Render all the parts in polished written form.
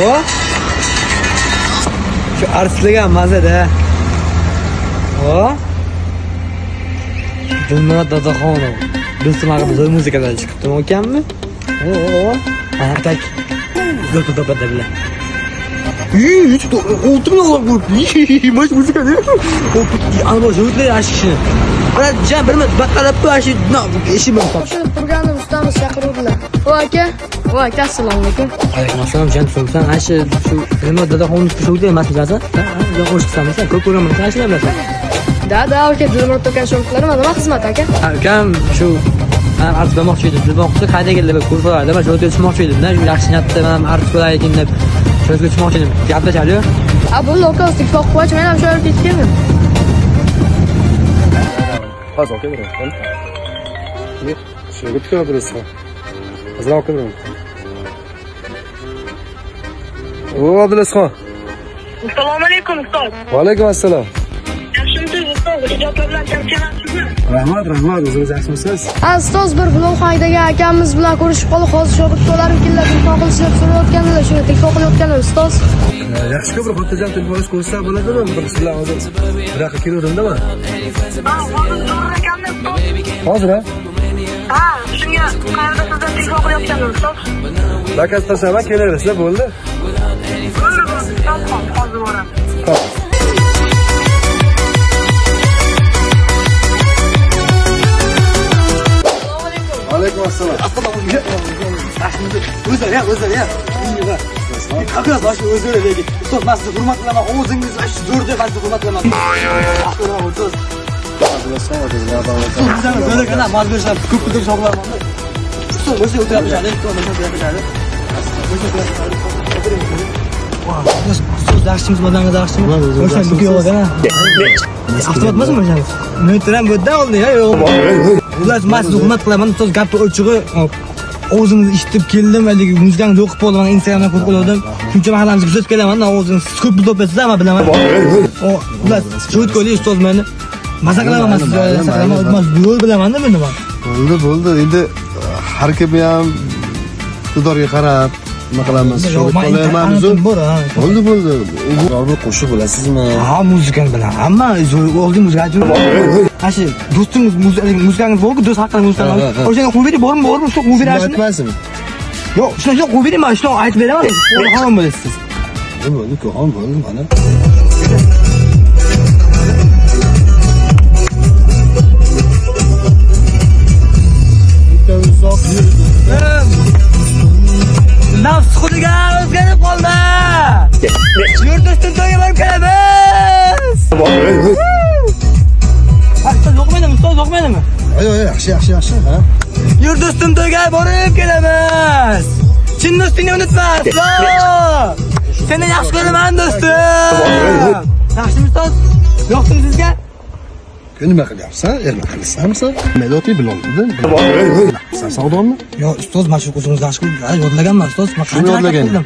O? Şu artistligan mazada. O? Dilmurod Dadaxonov. Do'stimlarga zo'r muzikalar chiqibdi ekanmi? O. Artak. Zo'r to'pda bilan. Hiç oturma lan bu. Maç müzik hadi. Ama jütler aşkı. Ben can bilmem bakalım bu aşı ne işim var. Şu programda ustamız chaqiruvdilar. O aka assalomu alaykum. Aleykümselam can so'rsan aşı şu Dilmurod Dadaxonov sho'da emas bilasan? Ya qo'shsam sen ko'p programma tashlar bilasan. Da aka Dilmurod to'kan sho'rtlarim nima xizmat aka? Akam shu arz bermoqchi edim. Dilmoqchi qayda keldi deb ko'rsalardi. Men sho'da tushmoqchi edim-da. Yaxshi niyatda men arz bo'layin deb sho'da tushmoqchi edim. Gaplashaylik. Bu lokal TikTok qo'yach, men ham shu yerga ketganman. Hozir aka beraman. Shunga tikib o'tirasizmi? Hozir aka beraman. O Abdulazizxon. Assalomu alaykum ustoz. Va alaykum assalom. Yaxshimisiz ustoz? Ijodlar bilan charchamasizmi? Rahmat, o'zingiz yaxshimisiz? Ustoz bir blog haydagi akamiz bilan ko'rishib qolib, hozir shogirdlarim kelib telefon qilishib so'rayotganlar, shuni telefon qilayotganlar ustoz. Yaxshi ko'p xotirjam telefon ko'rsa bo'ladimi? Bir sizlar hozir bunaqa keluvdim-da men. Hozir zo'r ekanmi ustoz? Hozir ha? Ha, shunga qayerda sizdan telefon qilayotganlar ustoz? Zakaz tashlab kelaverasizlar bo'ldi. Bo'ldi, tamom, hozir boraman. Alaykum assalom. O'zlar ya. Qaqas boshi o'zlari lekin. Ustoz, men sizni hurmat qilaman. O'zingiz zo'r deb sizni hurmat qilaman. Ustoz. Zo'rgina mazgurlar ko'p deb shoqlaman. Ustoz, o'zi o'tiradi. Ustoz, yaxshimiz bo'lsangiz yaxshimi? O'sha buga yo'q-a. Avtomat emasmi o'sha? Metrodan bo'da oldi ya, yo'q. Ular men sizni hurmat qilaman. Ustoz, gapni o'chig'i o'zingiz eshitib keldim, haligi muzikani o'qib qoldim, Instagramdan ko'rib qoldim. Shuncha mahallamizga kuzatib kelaman, o'zingiz ko'p to'playsiz, men bilaman. Ular sho't qo'yli ustoz meni. Maza qilaman sizga, yo'l bilaman-da buni men. Bo'ldi. Endi har kim ham iqtidorga qarab nima qilamiz? Sho't qo'yamiz. Bo'ldi. O'g'ri qo'shiq bilasizmi? Ha, muzikani bilaman. Hamma o'zing muzikachi. Ashi do'stingiz muzikangiz borku, do'st haqida muzikani. O'shanga qo'yib bering, bormi? Shu qo'yib berasizmi? Aytmaysizmi? Yo'q, shuni qo'yib bering, men shuni aytib beraman. Xo'ron bo'lasiz. Bo'ldi, mana. Nafs xudiga o'zgarib qolma. Yurtdoshdan to'yga borib kelamiz. Ustoz yo'qmaydimi? Yo'q, yaxshi, ha. Yurtdoshdan to'yga borib kelamiz. Chin do'stingni unutma. Seni yaxshi ko'raman do'stim. Yaxshimi ustoz? Yo'qmi sizga? Nima qilyapsan? Erma qilsanmi? Melodiy bilolmadin. Sen savdonmi? Yo'q, ustoz, men shu o'zingizni yaxshi yodlaganman, ustoz. Men qancha yodlaganman?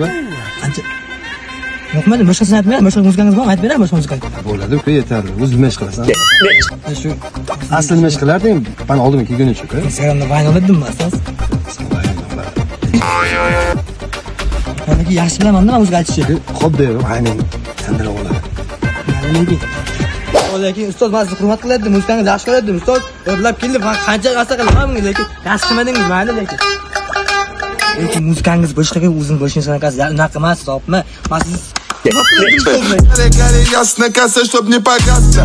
Qancha? Yo'qmi? Boshqasini aytmayman. Boshqa muzikangiz bormi? Aytib beraman boshqa muzikani. Bo'ladi-ku, yetarli. O'z nima ish qilasan? Shu asl nima ish qilarding? Men oldimga kelguncha-ku. Instagramda viral edimmi, ustoz? Balki yaxshi bilaman-da men muzikachi. Xo'p deb, aynan sandira oladi. Lekin ustoz, men sizni hurmat qilardim, muzikangiz yaxshi ko'rardim ustoz. O'rlab keldim, qancha narsa qilaman, lekin yaxshi qilmadingiz, mayli lekin. Lekin muzikangiz boshqaga o'zing bo'shini sanaqasiz, unaqa emas, hisobmi? Men siz Ясно, касса, чтоб не погасся.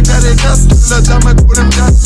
Гори, газ, для дамы курим газ.